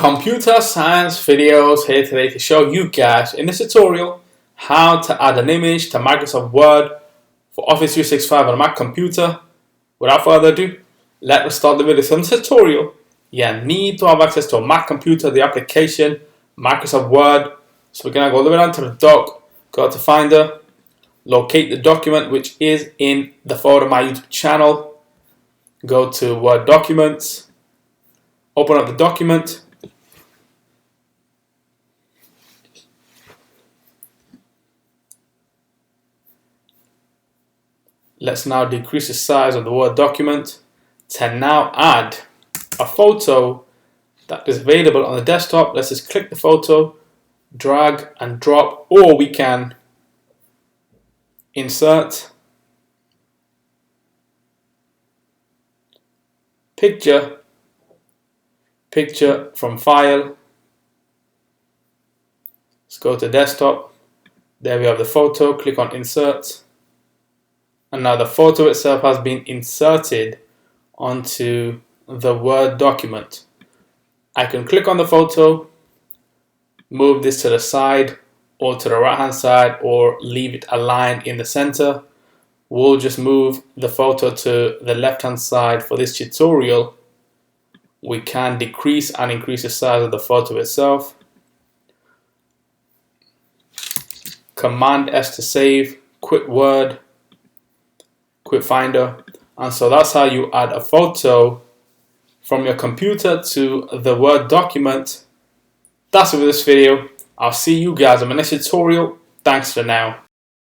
Computer science videos here today to show you guys in this tutorial how to add an image to Microsoft Word for Office 365 on a Mac computer. Without further ado, let's start the video. So in this tutorial, you need to have access to a Mac computer, the application, Microsoft Word. So we're going to go all the way down to the dock, go to Finder, locate the document which is in the folder of my YouTube channel, go to Word Documents, open up the document. Let's now decrease the size of the Word document to now add a photo that is available on the desktop. Let's just click the photo, drag and drop, or we can insert, picture from file. Let's go to desktop. There we have the photo, click on insert. And now the photo itself has been inserted onto the Word document. I can click on the photo, move this to the side or to the right hand side, or leave it aligned in the center. We'll just move the photo to the left hand side for this tutorial. We can decrease and increase the size of the photo itself. Command S to save, quit Word, quit Finder. And so that's how you add a photo from your computer to the Word document. That's it for this video. I'll see you guys in my next tutorial. Thanks for now.